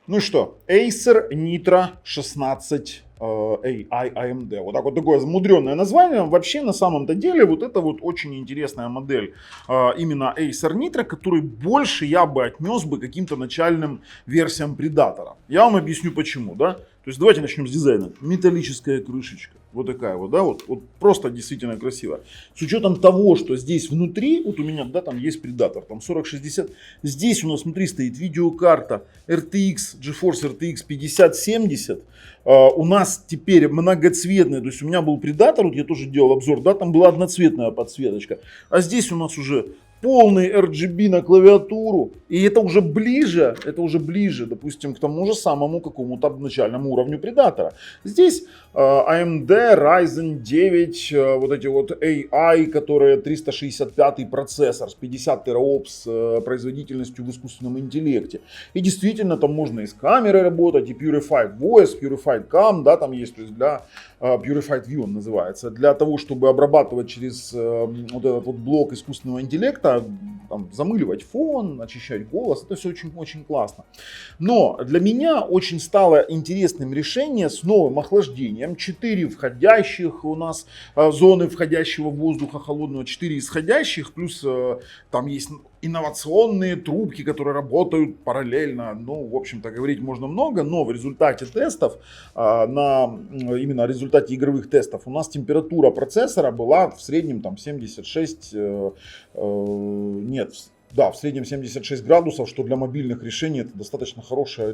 Ну что, Acer Nitro 16 AI AMD. Вот так вот такое замудренное название. Вообще, на самом-то деле, вот это вот очень интересная модель именно Acer Nitro, который больше я бы отнес бы каким-то начальным версиям Predator. Я вам объясню почему, да. То есть давайте начнем с дизайна. Металлическая крышечка. Вот такая вот, да, вот просто действительно красиво. С учетом того, что здесь внутри, вот у меня, да, там есть Predator, там 4060. Здесь у нас внутри стоит видеокарта RTX, GeForce RTX 5070. У нас теперь многоцветная, то есть у меня был Predator, вот я тоже делал обзор, да, там была одноцветная подсветочка. А здесь у нас уже полный RGB на клавиатуру. И это уже ближе, допустим, к тому же самому какому-то начальному уровню Predator. Здесь AMD Ryzen 9, вот эти вот AI, которые 365 процессор с 50 тераоп с производительностью в искусственном интеллекте. И действительно там можно и с камерой работать, и Purified Voice, Purified Cam, да, там есть, то есть для Purified View он называется, для того, чтобы обрабатывать через вот этот вот блок искусственного интеллекта, там, замыливать фон, очищать голос, это все очень-очень классно. Но для меня очень стало интересным решение с новым охлаждением. 4 входящих у нас зоны входящего воздуха холодного, 4 исходящих, плюс там есть инновационные трубки, которые работают параллельно. Ну, в общем-то, говорить можно много, но в результате тестов, именно в результате игровых тестов, у нас температура процессора была в среднем там 76, в среднем 76 градусов, что для мобильных решений это достаточно хороший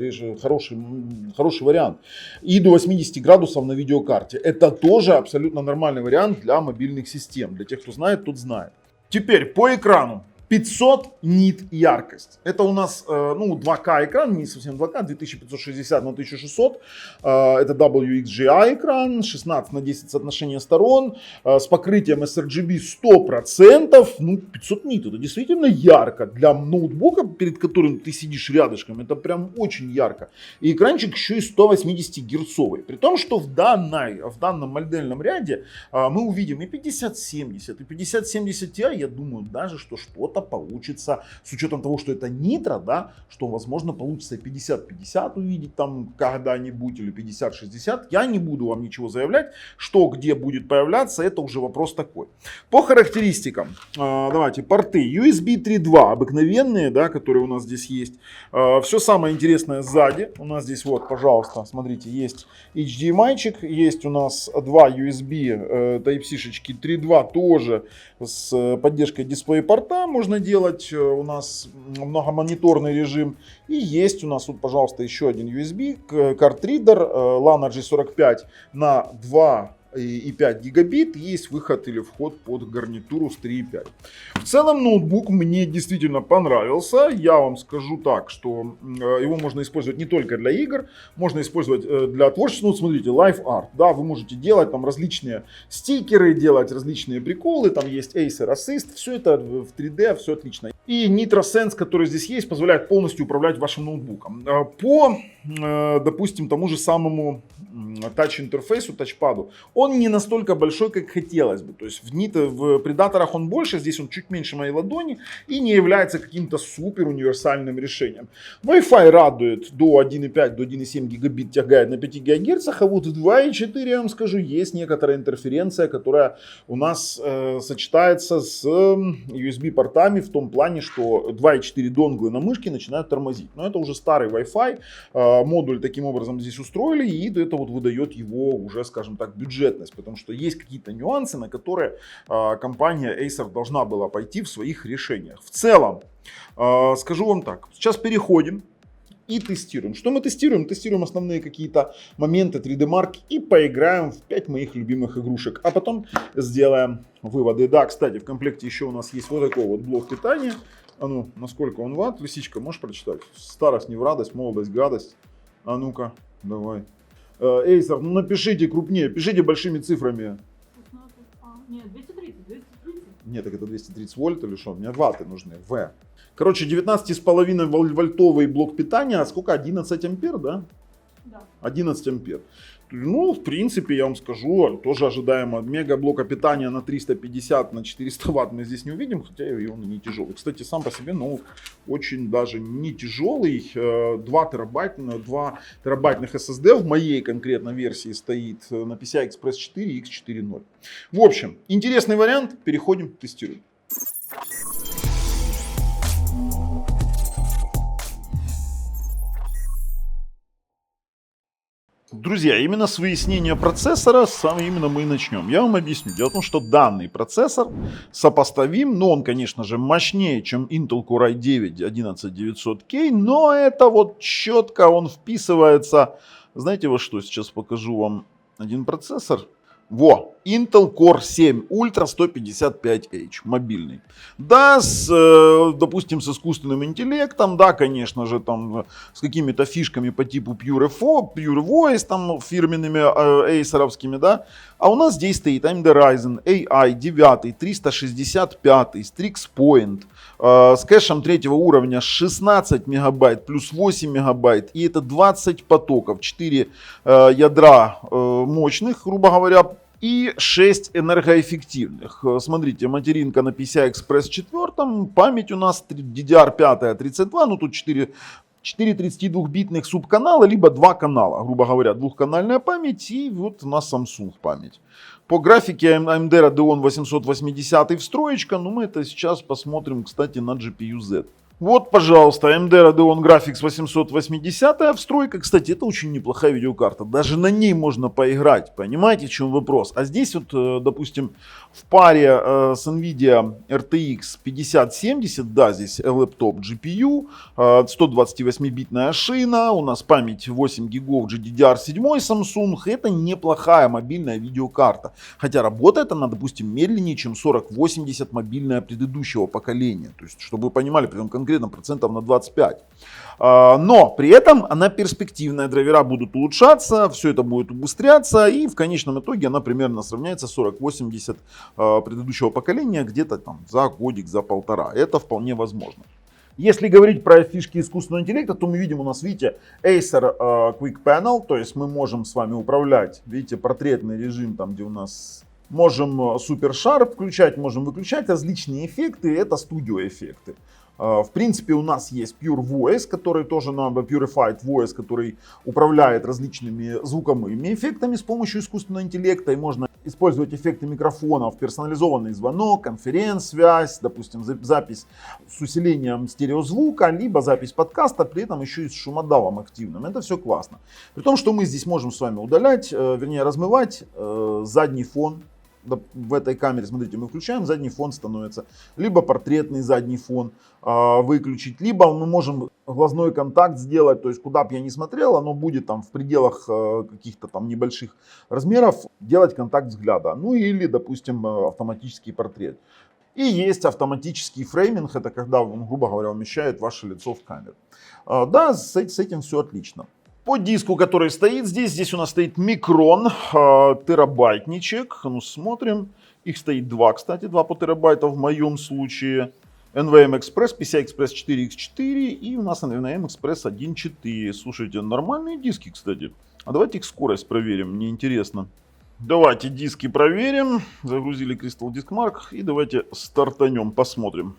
вариант. И до 80 градусов на видеокарте. Это тоже абсолютно нормальный вариант для мобильных систем. Для тех, кто знает, тот знает. Теперь по экрану. 500 нит яркость. Это у нас 2К экран, не совсем 2К, 2560 на 1600. Это WXGA экран, 16 на 10 соотношение сторон, с покрытием sRGB 100%. Ну, 500 нит, это действительно ярко. Для ноутбука, перед которым ты сидишь рядышком, это прям очень ярко. И экранчик еще и 180 герцовый. При том, что в данном модельном ряде мы увидим и 5070, и 5070 Ti, я думаю, даже что-то получится, с учетом того, что это нитро, да, что возможно получится 50-50 увидеть там когда-нибудь или 50-60. Я не буду вам ничего заявлять, что где будет появляться, это уже вопрос такой. По характеристикам, давайте, порты USB 3.2 обыкновенные, да, которые у нас здесь есть. Все самое интересное сзади. У нас здесь вот, пожалуйста, смотрите, есть HDMI-чик, есть у нас 2 USB Type-C-шечки 3.2 тоже с поддержкой дисплей-порта можно делать. У нас многомониторный режим. И есть у нас тут, пожалуйста, еще один USB, картридер LAN RJ45 на 2,5 гигабит. Есть выход или вход под гарнитуру с 3,5. В целом ноутбук мне действительно понравился. Я вам скажу так, что его можно использовать не только для игр, можно использовать для творчества. Ну, смотрите, Live Art. Да, вы можете делать там различные стикеры, делать различные приколы. Там есть Acer Assist. Все это в 3D, все отлично. И NitroSense, который здесь есть, позволяет полностью управлять вашим ноутбуком. По, допустим, тому же самому тач-интерфейсу, тачпаду, он не настолько большой, как хотелось бы. То есть в предаторах он больше, здесь он чуть меньше моей ладони и не является каким-то супер универсальным решением. Wi-Fi радует, до 1,5, до 1,7 гигабит тягает на 5 ГГц, а вот в 2,4, я вам скажу, есть некоторая интерференция, которая у нас сочетается с USB-портами в том плане, что 2,4 донглы на мышке начинают тормозить. Но это уже старый Wi-Fi, модуль таким образом здесь устроили, и это вот выдает его уже, скажем так, бюджетность, потому что есть какие-то нюансы, на которые компания Acer должна была пойти в своих решениях. В целом, скажу вам так, сейчас переходим и тестируем. Что мы тестируем? Тестируем основные какие-то моменты 3D Mark и поиграем в 5 моих любимых игрушек, а потом сделаем выводы. Да, кстати, в комплекте еще у нас есть вот такой вот блок питания. А ну, насколько он ватт? Лисичка, можешь прочитать? Старость не в радость, молодость гадость. А ну-ка, давай. Acer, ну напишите крупнее, пишите большими цифрами. 16, нет, 230. Нет, так это 230 вольт или что? Мне ватты нужны, Короче, 19,5 вольтовый блок питания, а сколько? 11 ампер, да? Да. 11 ампер. Ну, в принципе, я вам скажу, тоже ожидаемо. Мегаблока питания на 350, на 400 ватт мы здесь не увидим, хотя и он не тяжелый. Кстати, сам по себе, ну, очень даже не тяжелый. 2 терабайтных SSD в моей конкретно версии стоит на PCI Express 4 X4.0. В общем, интересный вариант. Переходим, тестируем. Друзья, именно с выяснения процессора именно мы и начнем. Я вам объясню. Дело в том, что данный процессор сопоставим, но он, конечно же, мощнее, чем Intel Core i9 11900K, но это вот четко он вписывается. Знаете, вот что, сейчас покажу вам один процессор. Во, Intel Core 7 Ultra 155H, мобильный. Да, допустим, с искусственным интеллектом, да, конечно же, там, с какими-то фишками по типу Pure Voice, там, фирменными эйсеровскими, да. А у нас здесь стоит AMD Ryzen AI 9 365 Strix Point с кэшем третьего уровня 16 мегабайт плюс 8 мегабайт. И это 20 потоков, 4 ядра мощных, грубо говоря, и 6 энергоэффективных. Смотрите, материнка на PCI Express 4, память у нас DDR5 32, ну тут 4 32-битных субканала, либо 2 канала, грубо говоря, двухканальная память, и вот у нас Samsung память. По графике AMD Radeon 880 встроечка, но мы это сейчас посмотрим, кстати, на GPU-Z. Вот, пожалуйста, AMD Radeon Graphics 880 встройка. Кстати, это очень неплохая видеокарта. Даже на ней можно поиграть. Понимаете, в чем вопрос? А здесь вот, допустим, в паре с NVIDIA RTX 5070, да, здесь лэптоп GPU, 128-битная шина, у нас память 8 гигов GDDR7 Samsung. Это неплохая мобильная видеокарта. Хотя работает она, допустим, медленнее, чем 4080 мобильная предыдущего поколения. То есть, чтобы вы понимали, при этом конкретно процентов на 25. Но при этом она перспективная, драйвера будут улучшаться, все это будет убыстряться, и в конечном итоге она примерно сравняется с 4080 предыдущего поколения где-то там за годик, за полтора. Это вполне возможно. Если говорить про фишки искусственного интеллекта, то мы видим у нас, видите, Acer Quick Panel, то есть мы можем с вами управлять, видите, портретный режим, там где у нас можем Super Sharp включать, можем выключать различные эффекты, это студио-эффекты. В принципе, у нас есть Pure Voice, который тоже Purified Voice, который управляет различными звуковыми эффектами с помощью искусственного интеллекта. И можно использовать эффекты микрофонов, персонализованный звонок, конференц-связь, допустим, запись с усилением стереозвука, либо запись подкаста, при этом еще и с шумодавом активным. Это все классно. При том, что мы здесь можем с вами удалять, вернее размывать задний фон. В этой камере, смотрите, мы включаем, задний фон становится, либо портретный задний фон выключить, либо мы можем глазной контакт сделать, то есть куда бы я ни смотрел, оно будет там в пределах каких-то там небольших размеров делать контакт взгляда, ну или, допустим, автоматический портрет. И есть автоматический фрейминг, это когда он, грубо говоря, умещает ваше лицо в камеру. Да, с этим все отлично. По диску, который стоит здесь у нас стоит Micron, терабайтничек. Ну, смотрим. Их стоит 2, кстати, 2 по терабайта в моем случае. NVMe Express, PCI Express 4X4 и у нас NVMe Express 1.4. Слушайте, нормальные диски, кстати. А давайте их скорость проверим, мне интересно. Давайте диски проверим. Загрузили Crystal Disk Mark и давайте стартанем, посмотрим.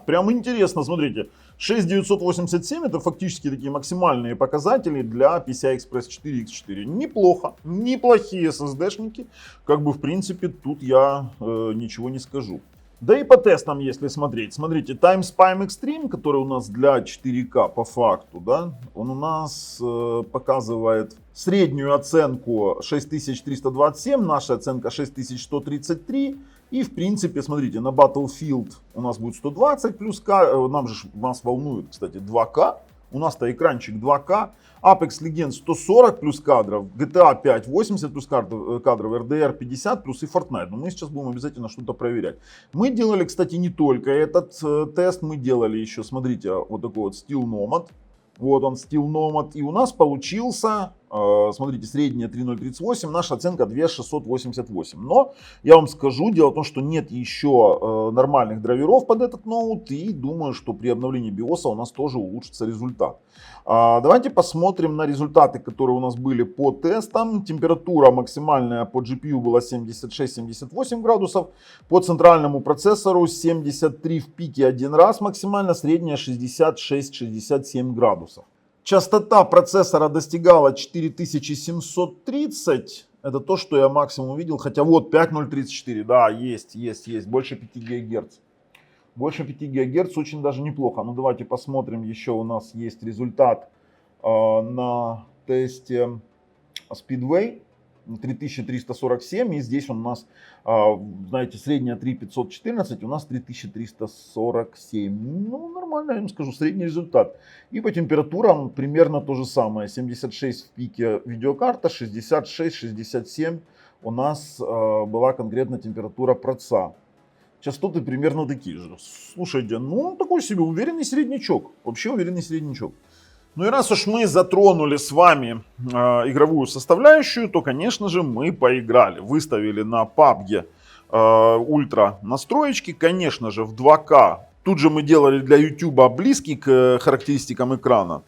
Прям интересно, смотрите. 6987 это фактически такие максимальные показатели для PCI Express 4X4. Неплохо, неплохие SSD-шники. Как бы в принципе тут я ничего не скажу. Да и по тестам, если смотреть. Смотрите, TimeSpy Extreme, который у нас для 4К по факту, да, он у нас показывает среднюю оценку 6327, наша оценка 6133. И в принципе, смотрите, на Battlefield у нас будет 120 плюс К, нас волнует, кстати, 2К. У нас-то экранчик 2К. Apex Legends 140 плюс кадров, GTA 5 80 плюс кадров, RDR 50 плюс и Fortnite. Но мы сейчас будем обязательно что-то проверять. Мы делали, кстати, не только этот тест, мы делали еще, смотрите, вот такой вот Steel Nomad. Вот он, Steel Nomad. И у нас получился Смотрите, средняя 3.038, наша оценка 2.688. Но я вам скажу, дело в том, что нет еще нормальных драйверов под этот ноут. И думаю, что при обновлении биоса у нас тоже улучшится результат. Давайте посмотрим на результаты, которые у нас были по тестам. Температура максимальная по GPU была 76-78 градусов. По центральному процессору 73 в пике один раз максимально, средняя 66-67 градусов. Частота процессора достигала 4730. Это то, что я максимум увидел. Хотя вот 5034, да, есть. Больше 5 ГГц. Больше 5 ГГц очень даже неплохо. Ну давайте посмотрим. Еще у нас есть результат на тесте Speedway. 3347. И здесь у нас, знаете, средняя 3514. У нас 3347. Ну, нормально, я вам скажу, средний результат. И по температурам примерно то же самое. 76 в пике видеокарта, 66-67 у нас была конкретно температура проца. Частоты примерно такие же. Слушайте, ну такой себе уверенный среднячок. Вообще уверенный среднячок. Ну и раз уж мы затронули с вами игровую составляющую, то, конечно же, мы поиграли. Выставили на PUBG ультра настроечки, конечно же, в 2К. Тут же мы делали для YouTube близкий к характеристикам экрана.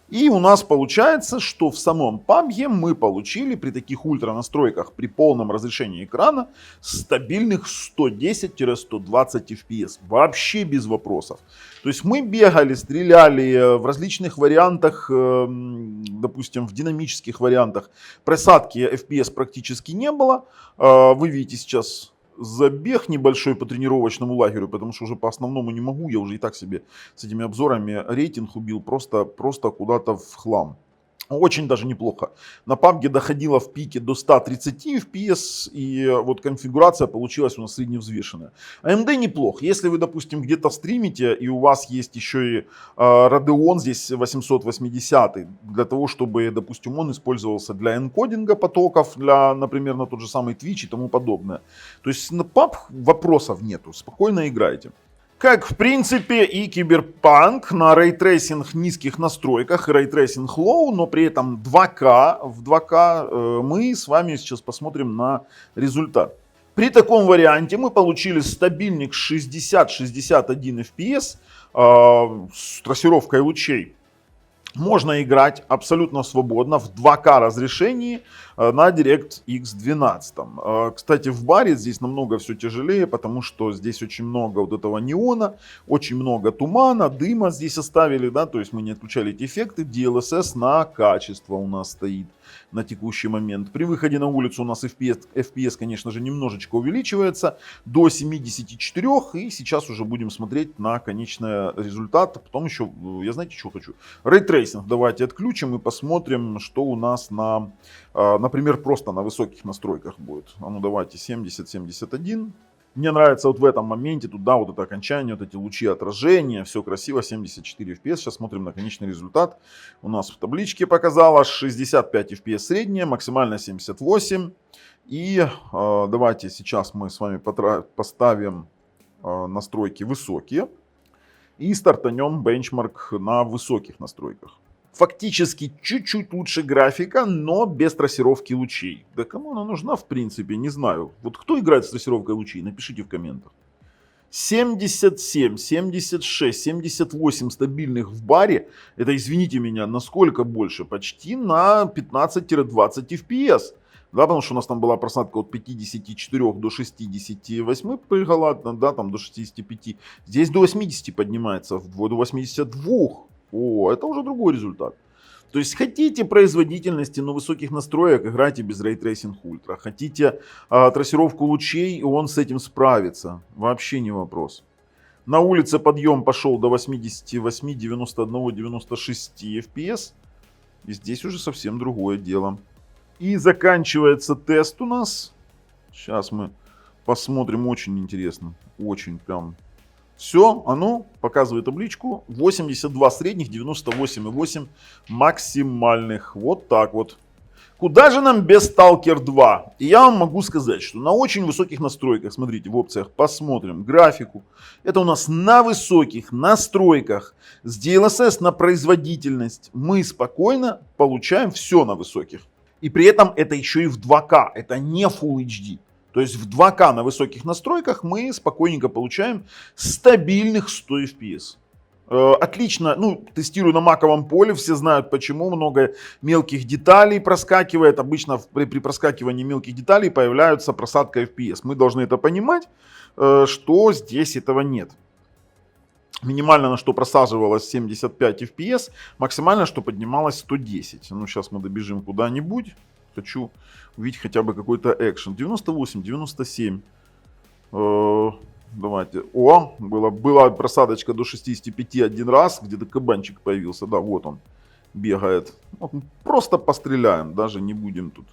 И у нас получается, что в самом PUBG мы получили при таких ультра настройках, при полном разрешении экрана, стабильных 110-120 FPS. Вообще без вопросов. То есть мы бегали, стреляли в различных вариантах, допустим, в динамических вариантах. Просадки FPS практически не было. Вы видите сейчас забег небольшой по тренировочному лагерю, потому что уже по основному не могу, я уже и так себе с этими обзорами рейтинг убил просто куда-то в хлам. Очень даже неплохо. На PUBG доходило в пике до 130 FPS, и вот конфигурация получилась у нас средневзвешенная. AMD неплох. Если вы, допустим, где-то стримите, и у вас есть еще и Radeon здесь 880, для того, чтобы, допустим, он использовался для энкодинга потоков, для, например, на тот же самый Twitch и тому подобное. То есть на PUBG вопросов нету, спокойно играйте. Как, в принципе, и Киберпанк на рейтрейсинг низких настройках, рейтрейсинг low, но при этом 2К. В 2К мы с вами сейчас посмотрим на результат. При таком варианте мы получили стабильник 60-61 FPS с трассировкой лучей. Можно играть абсолютно свободно в 2К разрешении на DirectX 12. Кстати, в баре здесь намного все тяжелее, потому что здесь очень много вот этого неона, очень много тумана, дыма здесь оставили, да, то есть мы не отключали эти эффекты. DLSS на качество у нас стоит на текущий момент. При выходе на улицу у нас FPS, конечно же, немножечко увеличивается до 74, и сейчас уже будем смотреть на конечный результат. Потом еще, я знаете, что хочу? Рейтрейсинг давайте отключим и посмотрим, что у нас на, например, просто на высоких настройках будет. А ну давайте 70-71. Мне нравится вот в этом моменте, тут, да, вот это окончание, вот эти лучи отражения, все красиво, 74 FPS. Сейчас смотрим на конечный результат. У нас в табличке показало 65 FPS средняя, максимально 78. И давайте сейчас мы с вами поставим настройки высокие и стартанем бенчмарк на высоких настройках. Фактически чуть-чуть лучше графика, но без трассировки лучей. Да кому она нужна, в принципе, не знаю. Вот кто играет с трассировкой лучей, напишите в комментах. 77, 76, 78 стабильных в баре. Это, извините меня, насколько больше? Почти на 15-20 FPS. Да, потому что у нас там была просадка от 54 до 68 прыгала, да, там до 65. Здесь до 80 поднимается, до 82. О, это уже другой результат. То есть хотите производительности, но высоких настроек, играйте без Ray Tracing Ultra. Хотите трассировку лучей, и он с этим справится. Вообще не вопрос. На улице подъем пошел до 88, 91, 96 FPS. И здесь уже совсем другое дело. И заканчивается тест у нас. Сейчас мы посмотрим, очень интересно. Очень прям... Все, оно показывает табличку. 82 средних, 98,8 максимальных. Вот так вот. Куда же нам без Stalker 2? И я вам могу сказать, что на очень высоких настройках, смотрите, в опциях посмотрим графику. Это у нас на высоких настройках с DLSS на производительность. Мы спокойно получаем все на высоких. И при этом это еще и в 2К, это не Full HD. То есть в 2К на высоких настройках мы спокойненько получаем стабильных 100 FPS. Отлично, ну, тестирую на маковом поле, все знают почему, много мелких деталей проскакивает, обычно при проскакивании мелких деталей появляются просадка FPS. Мы должны это понимать, что здесь этого нет. Минимально на что просаживалось 75 FPS, максимально что поднималось 110. Ну, сейчас мы добежим куда-нибудь, хочу увидеть хотя бы какой-то экшен. 98, 97. Давайте. О, была просадочка до 65 один раз, где-то кабанчик появился. Да, вот он бегает. Вот, просто постреляем, даже не будем тут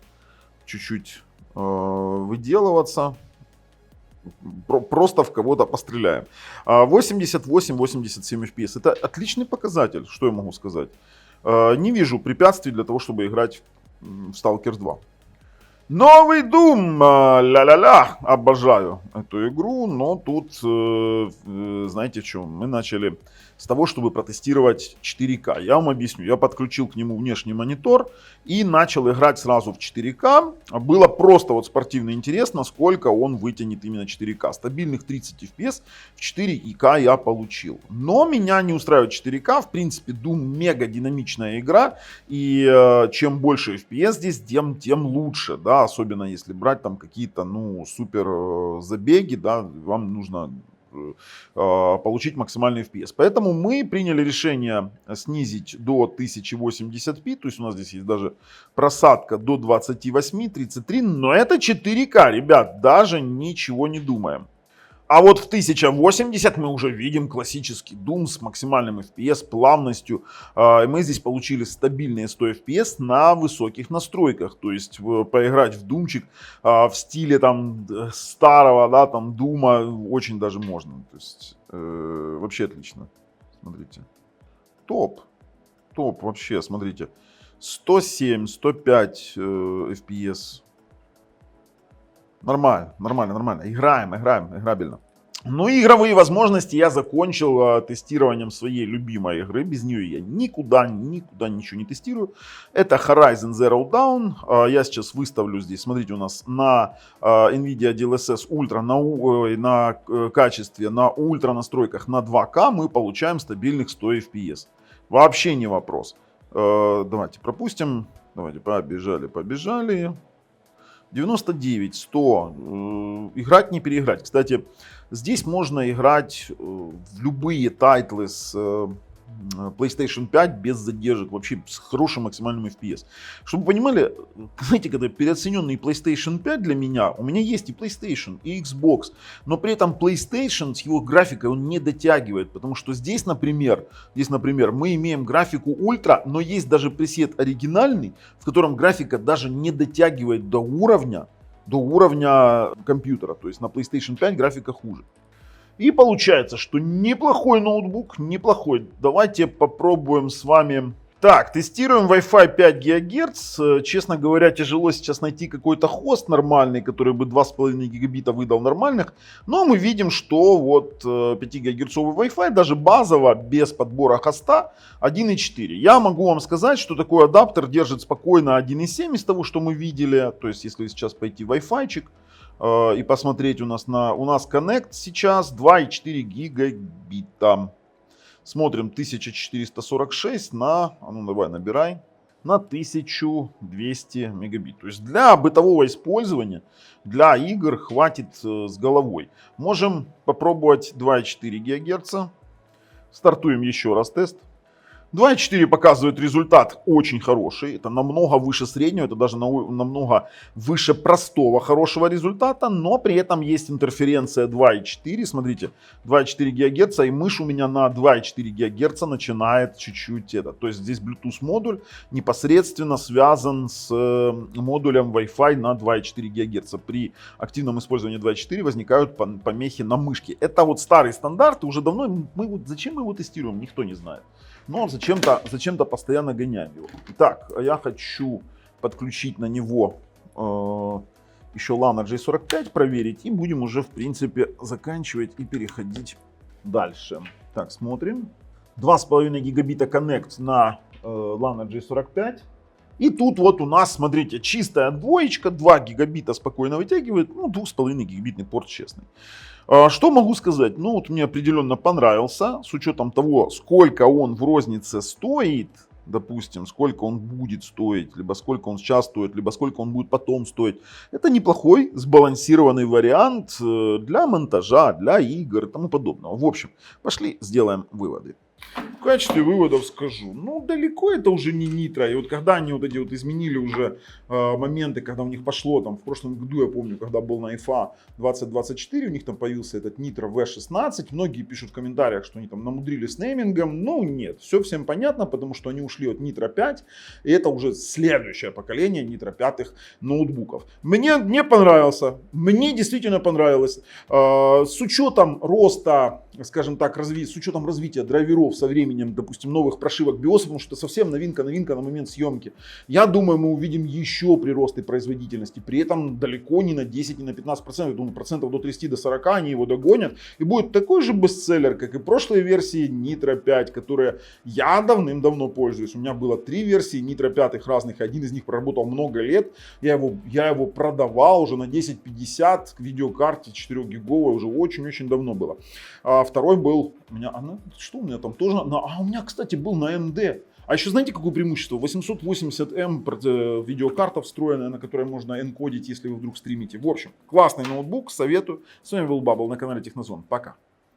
чуть-чуть выделываться. Просто в кого-то постреляем. 88-87 FPS. Это отличный показатель, что я могу сказать. Не вижу препятствий для того, чтобы играть в Stalker 2. Новый Doom, ля-ля-ля, обожаю эту игру, но тут, знаете в чем, мы начали с того, чтобы протестировать 4К. Я вам объясню, я подключил к нему внешний монитор и начал играть сразу в 4К. Было просто вот спортивно интересно, сколько он вытянет именно 4К. Стабильных 30 FPS в 4К я получил. Но меня не устраивает 4К, в принципе Doom мега динамичная игра, и чем больше FPS здесь, тем лучше, да, особенно если брать там какие-то, ну, супер забеги, да, вам нужно получить максимальный FPS. Поэтому мы приняли решение снизить до 1080p, то есть у нас здесь есть даже просадка до 28-33, но это 4К, ребят, даже ничего не думаем. А вот в 1080 мы уже видим классический Doom с максимальным FPS, плавностью. Мы здесь получили стабильные 100 FPS на высоких настройках. То есть поиграть в Думчик в стиле там старого, да, там Дума очень даже можно. То есть вообще отлично. Смотрите. Топ вообще, смотрите. 107, 105 FPS. Нормально. Играем, играбельно. Ну и игровые возможности я закончил тестированием своей любимой игры. Без нее я никуда ничего не тестирую. Это Horizon Zero Dawn. Я сейчас выставлю здесь, смотрите, у нас на NVIDIA DLSS Ultra, на качестве, на ультра настройках на 2К мы получаем стабильных 100 FPS. Вообще не вопрос. Давайте пропустим. Давайте, побежали. 99, 100. Играть не переиграть. Кстати, здесь можно играть в любые тайтлы с PlayStation 5 без задержек, вообще с хорошим максимальным FPS. Чтобы вы понимали, знаете, когда переоцененный PlayStation 5 для меня, у меня есть и PlayStation, и Xbox, но при этом PlayStation с его графикой он не дотягивает, потому что здесь, например, мы имеем графику ультра, но есть даже пресет оригинальный, в котором графика даже не дотягивает до уровня компьютера, то есть на PlayStation 5 графика хуже. И получается, что неплохой ноутбук, неплохой. Давайте попробуем с вами. Так, тестируем Wi-Fi 5 ГГц. Честно говоря, тяжело сейчас найти какой-то хост нормальный, который бы 2,5 гигабита выдал нормальных. Но мы видим, что вот 5 гигагерцовый Wi-Fi, даже базово, без подбора хоста, 1,4. Я могу вам сказать, что такой адаптер держит спокойно 1,7 из того, что мы видели. То есть, если сейчас пойти в Wi-Fi-чик и посмотреть, у нас Connect сейчас 2,4 гигабита. Смотрим 1446 на, ну давай набирай, на 1200 мегабит. То есть для бытового использования, для игр хватит с головой. Можем попробовать 2,4 ГГц. Стартуем еще раз тест. 2,4 показывает результат очень хороший. Это намного выше среднего, это даже намного выше простого хорошего результата. Но при этом есть интерференция 2,4. Смотрите, 2,4 ГГц, и мышь у меня на 2,4 ГГц начинает чуть-чуть это. То есть здесь Bluetooth модуль непосредственно связан с модулем Wi-Fi на 2,4 ГГц. При активном использовании 2,4 возникают помехи на мышке. Это вот старый стандарт, уже давно, зачем мы его тестируем, никто не знает. Но зачем-то постоянно гоняем его. Итак, я хочу подключить на него еще Lana J45, проверить, и будем уже, в принципе, заканчивать и переходить дальше. Так, смотрим. 2,5 гигабита Connect на Lana J45. И тут вот у нас, смотрите, чистая двоечка, 2 гигабита спокойно вытягивает, ну, 2,5 гигабитный порт честный. Что могу сказать? Ну, вот мне определенно понравился, с учетом того, сколько он в рознице стоит, допустим, сколько он будет стоить, либо сколько он сейчас стоит, либо сколько он будет потом стоить. Это неплохой, сбалансированный вариант для монтажа, для игр и тому подобного. В общем, пошли сделаем выводы. В качестве выводов скажу, ну далеко это уже не Nitro. И вот когда они вот эти вот изменили уже моменты, когда у них пошло там в прошлом году, я помню, когда был на IFA 2024, у них там появился этот Nitro V16. Многие пишут в комментариях, что они там намудрили с неймингом. Ну нет, все всем понятно, потому что они ушли от Nitro 5. И это уже следующее поколение Nitro 5 ноутбуков. Мне понравился, мне действительно понравилось. С учетом роста, скажем так, с учетом развития драйверов со временем, допустим, новых прошивок BIOS, потому что совсем новинка на момент съемки. Я думаю, мы увидим еще приросты производительности. При этом далеко не на 10, не на 15%. Я думаю, процентов до 30, до 40 они его догонят. И будет такой же бестселлер, как и прошлые версии Nitro 5, которые я давным-давно пользуюсь. У меня было 3 версии Nitro 5 разных. Один из них проработал много лет. Я его продавал уже на 1050 к видеокарте 4 гиговой. Уже очень-очень давно было. А второй был у меня, что у меня там тоже, у меня, кстати, был на AMD. А еще знаете, какое преимущество? 880M видеокарта встроенная, на которой можно энкодить, если вы вдруг стримите. В общем, классный ноутбук, советую. С вами был Бабл на канале Технозон. Пока.